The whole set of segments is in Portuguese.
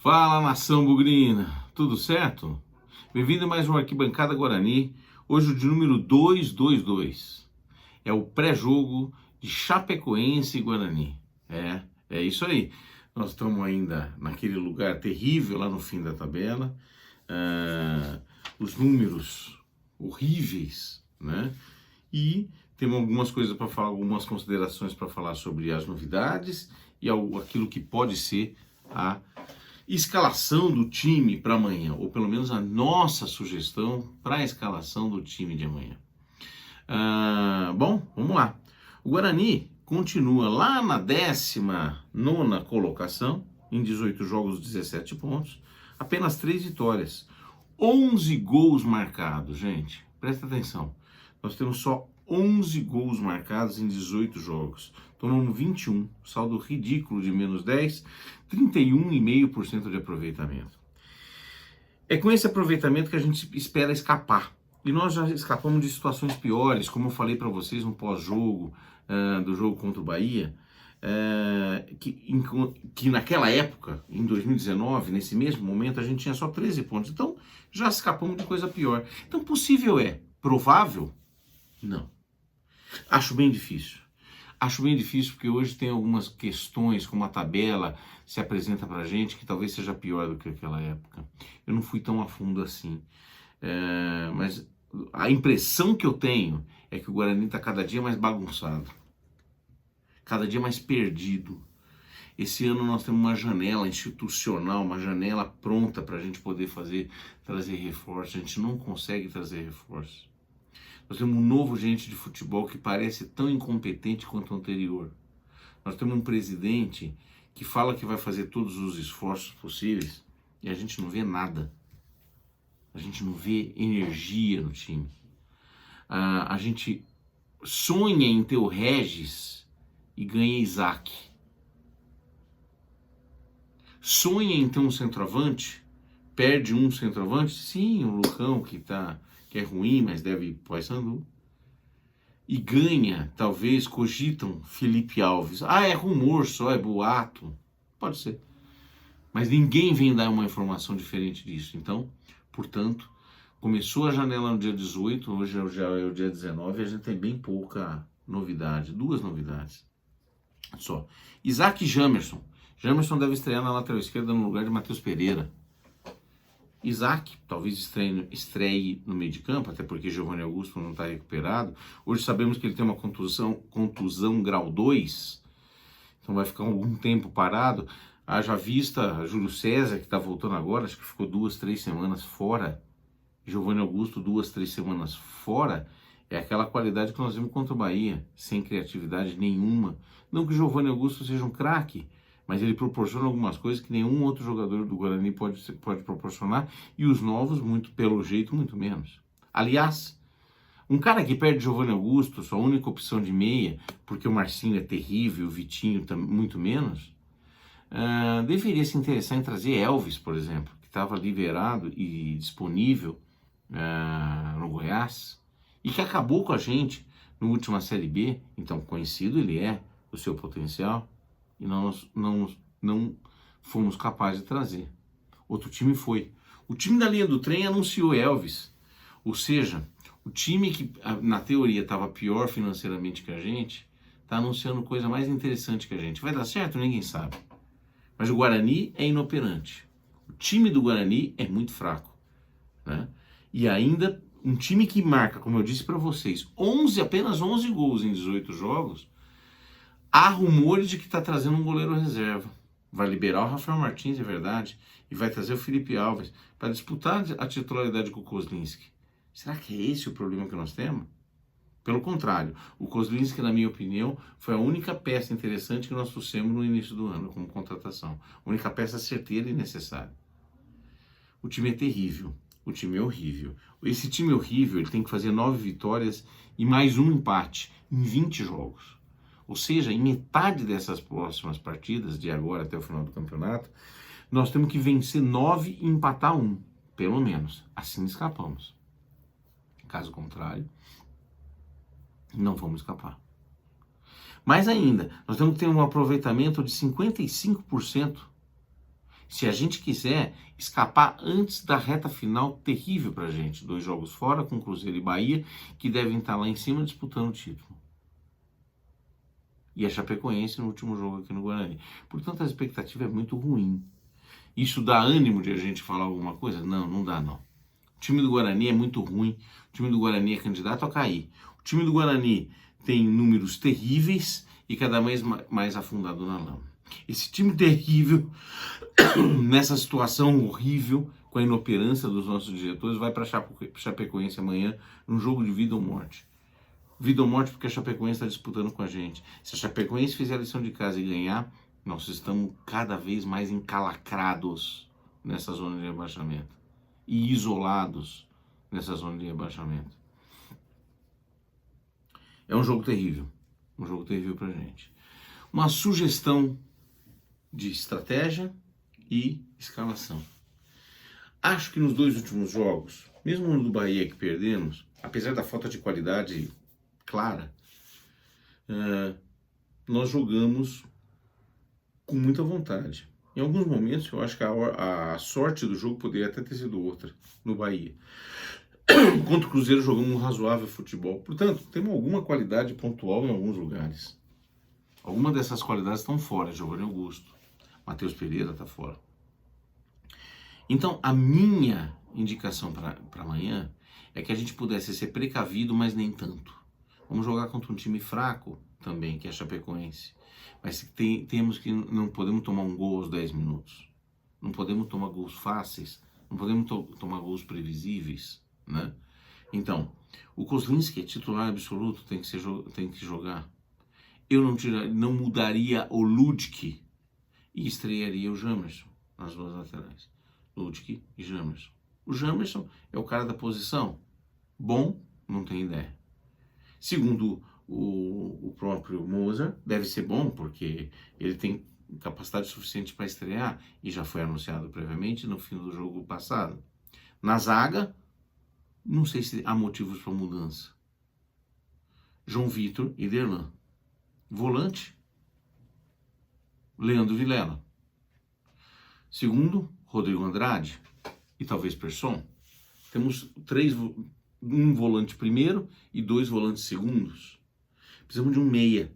Fala, nação bugrina, tudo certo? Bem-vindo a mais uma Arquibancada Guarani, hoje o de número 222. É o pré-jogo de Chapecoense e Guarani. É isso aí. Nós estamos ainda naquele lugar terrível lá no fim da tabela. Os números horríveis, né? E temos algumas coisas para falar, algumas considerações para falar sobre as novidades e aquilo que pode ser a escalação do time para amanhã, ou pelo menos a nossa sugestão para a escalação do time de amanhã. Bom, vamos lá. O Guarani continua lá na 19ª colocação, em 18 jogos, 17 pontos, apenas 3 vitórias, 11 gols marcados, gente, presta atenção. Nós temos só 11 gols marcados em 18 jogos. Tomamos 21, saldo ridículo de menos 10, 31,5% de aproveitamento. É com esse aproveitamento que a gente espera escapar. E nós já escapamos de situações piores, como eu falei para vocês no pós-jogo do jogo contra o Bahia, que naquela época, em 2019, nesse mesmo momento, a gente tinha só 13 pontos. Então, já escapamos de coisa pior. Então, possível é, provável? Não. Acho bem difícil. Acho bem difícil porque hoje tem algumas questões, como a tabela se apresenta pra gente, que talvez seja pior do que aquela época. Eu não fui tão a fundo assim. Mas a impressão que eu tenho é que o Guarani está cada dia mais bagunçado. Cada dia mais perdido. Esse ano nós temos uma janela institucional, uma janela pronta para a gente poder trazer reforços. A gente não consegue trazer reforços. Nós temos um novo gerente de futebol que parece tão incompetente quanto o anterior. Nós temos um presidente que fala que vai fazer todos os esforços possíveis e a gente não vê nada. A gente não vê energia no time. A gente sonha em ter o Regis e ganha Isaac. Sonha em ter um centroavante, perde um centroavante, sim, o Lucão que é ruim, mas deve ir para o Paysandu. E ganha, talvez, cogitam Felipe Alves. É rumor só, é boato. Pode ser. Mas ninguém vem dar uma informação diferente disso. Então, portanto, começou a janela no dia 18, hoje já é o dia 19, e a gente tem bem pouca novidade. 2 novidades só. Isaac e Jamerson. Jamerson deve estrear na lateral esquerda no lugar de Matheus Pereira. Isaac, talvez estreie no meio de campo, até porque Giovanni Augusto não está recuperado. Hoje sabemos que ele tem uma contusão grau 2, então vai ficar algum tempo parado. Haja vista Júlio César, que está voltando agora, acho que ficou 2, 3 semanas fora. Giovanni Augusto, 2, 3 semanas fora. É aquela qualidade que nós vimos contra o Bahia, sem criatividade nenhuma. Não que o Giovanni Augusto seja um craque, mas ele proporciona algumas coisas que nenhum outro jogador do Guarani pode proporcionar, e os novos, muito pelo jeito, muito menos. Aliás, um cara que perde Giovanni Augusto, sua única opção de meia, porque o Marcinho é terrível, o Vitinho muito menos, deveria se interessar em trazer Elvis, por exemplo, que estava liberado e disponível no Goiás, e que acabou com a gente na última Série B, então conhecido ele é, o seu potencial, e nós não fomos capazes de trazer. Outro time foi. O time da linha do trem anunciou Elvis. Ou seja, o time que na teoria estava pior financeiramente que a gente, está anunciando coisa mais interessante que a gente. Vai dar certo? Ninguém sabe. Mas o Guarani é inoperante. O time do Guarani é muito fraco, né? E ainda um time que marca, como eu disse para vocês, apenas 11 gols em 18 jogos. Há rumores de que está trazendo um goleiro reserva. Vai liberar o Rafael Martins, é verdade, e vai trazer o Felipe Alves para disputar a titularidade com o Kozlinski. Será que é esse o problema que nós temos? Pelo contrário, o Kozlinski, na minha opinião, foi a única peça interessante que nós trouxemos no início do ano como contratação. A única peça certeira e necessária. O time é terrível. O time é horrível. Esse time horrível, ele tem que fazer 9 vitórias e mais um empate em 20 jogos. Ou seja, em metade dessas próximas partidas, de agora até o final do campeonato, nós temos que vencer 9 e empatar 1, pelo menos. Assim escapamos. Caso contrário, não vamos escapar. Mais ainda, nós temos que ter um aproveitamento de 55%. Se a gente quiser escapar antes da reta final terrível pra gente, 2 jogos fora com Cruzeiro e Bahia, que devem estar lá em cima disputando o título. E a Chapecoense no último jogo aqui no Guarani. Portanto, a expectativa é muito ruim. Isso dá ânimo de a gente falar alguma coisa? Não, não dá não. O time do Guarani é muito ruim, o time do Guarani é candidato a cair. O time do Guarani tem números terríveis e cada vez mais afundado na lama. Esse time terrível, nessa situação horrível, com a inoperância dos nossos diretores, vai para Chapecoense amanhã, num jogo de vida ou morte. Vida ou morte porque a Chapecoense está disputando com a gente. Se a Chapecoense fizer a lição de casa e ganhar, nós estamos cada vez mais encalacrados nessa zona de rebaixamento. E isolados nessa zona de rebaixamento. É um jogo terrível pra gente. Uma sugestão de estratégia e escalação. Acho que nos 2 últimos jogos, mesmo no do Bahia que perdemos, apesar da falta de qualidade clara, nós jogamos com muita vontade. Em alguns momentos eu acho que a sorte do jogo poderia até ter sido outra no Bahia. Contra o Cruzeiro jogamos um razoável futebol. Portanto, temos alguma qualidade pontual em alguns lugares. Algumas dessas qualidades estão fora. Giovanni Augusto, Matheus Pereira está fora. Então, a minha indicação para amanhã é que a gente pudesse ser precavido, mas nem tanto. Vamos jogar contra um time fraco também, que é a Chapecoense. Mas temos que não podemos tomar um gol aos 10 minutos. Não podemos tomar gols fáceis. Não podemos tomar gols previsíveis, né? Então, o Kozlinski é titular absoluto, tem que jogar. Eu não mudaria o Ludwig e estrearia o Jamerson nas 2 laterais. Ludwig e Jamerson. O Jamerson é o cara da posição. Bom, não tem ideia. Segundo o próprio Moser, deve ser bom, porque ele tem capacidade suficiente para estrear e já foi anunciado previamente no fim do jogo passado. Na zaga, não sei se há motivos para mudança. João Vitor e Derlan. Volante, Leandro Vilela. Segundo, Rodrigo Andrade e talvez Persson. Temos 1 volante primeiro e 2 volantes segundos. Precisamos de um meia.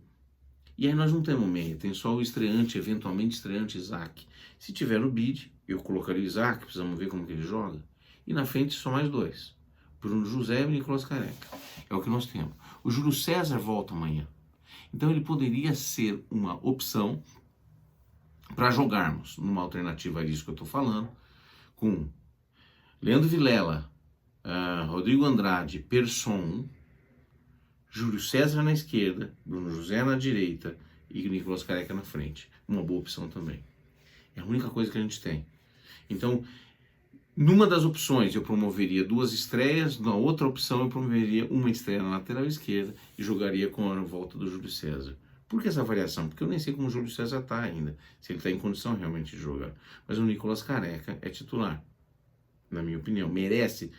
E aí nós não temos meia, tem só o estreante, eventualmente estreante Isaac. Se tiver no bid, eu colocaria o Isaac, precisamos ver como que ele joga. E na frente só mais 2. Bruno José e Nicolas Careca. É o que nós temos. O Júlio César volta amanhã. Então ele poderia ser uma opção para jogarmos numa alternativa a isso que eu estou falando, com Leandro Vilela, Rodrigo Andrade, Persson, Júlio César na esquerda, Bruno José na direita e Nicolas Careca na frente. Uma boa opção também. É a única coisa que a gente tem. Então, numa das opções eu promoveria 2 estreias, na outra opção eu promoveria uma estreia na lateral esquerda e jogaria com a volta do Júlio César. Por que essa variação? Porque eu nem sei como o Júlio César está ainda, se ele está em condição realmente de jogar. Mas o Nicolas Careca é titular, na minha opinião, merece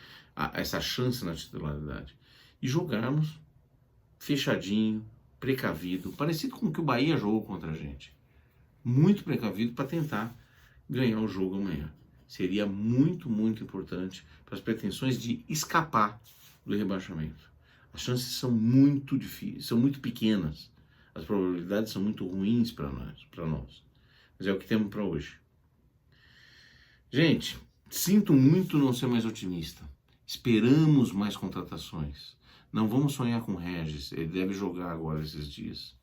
essa chance na titularidade. E jogarmos fechadinho, precavido, parecido com o que o Bahia jogou contra a gente. Muito precavido para tentar ganhar o jogo amanhã. Seria muito, muito importante para as pretensões de escapar do rebaixamento. As chances são muito difíceis, são muito pequenas. As probabilidades são muito ruins para nós. Mas é o que temos para hoje. Gente, sinto muito não ser mais otimista. Esperamos mais contratações. Não vamos sonhar com o Regis, ele deve jogar agora esses dias.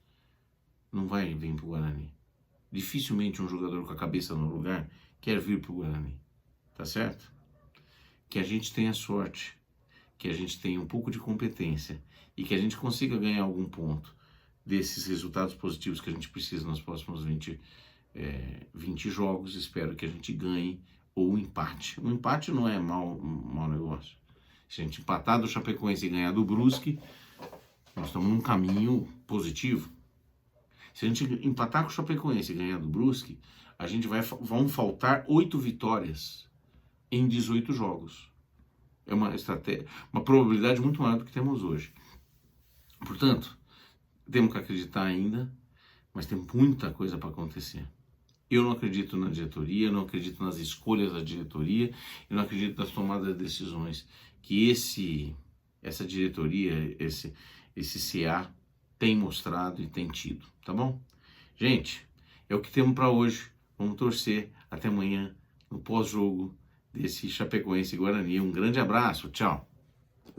Não vai vir para o Guarani. Dificilmente um jogador com a cabeça no lugar quer vir para o Guarani. Tá certo? Que a gente tenha sorte, que a gente tenha um pouco de competência e que a gente consiga ganhar algum ponto desses resultados positivos que a gente precisa nos próximos 20 jogos. Espero que a gente ganhe ou um empate. Um empate não é mau negócio. Se a gente empatar do Chapecoense e ganhar do Brusque, nós estamos num caminho positivo. Se a gente empatar com o Chapecoense e ganhar do Brusque, vão faltar 8 vitórias em 18 jogos. É uma probabilidade muito maior do que temos hoje. Portanto, temos que acreditar ainda, mas tem muita coisa para acontecer. Eu não acredito na diretoria, eu não acredito nas escolhas da diretoria, eu não acredito nas tomadas de decisões que essa diretoria, esse CA tem mostrado e tem tido, tá bom? Gente, é o que temos para hoje. Vamos torcer até amanhã no pós-jogo desse Chapecoense e Guarani. Um grande abraço, tchau!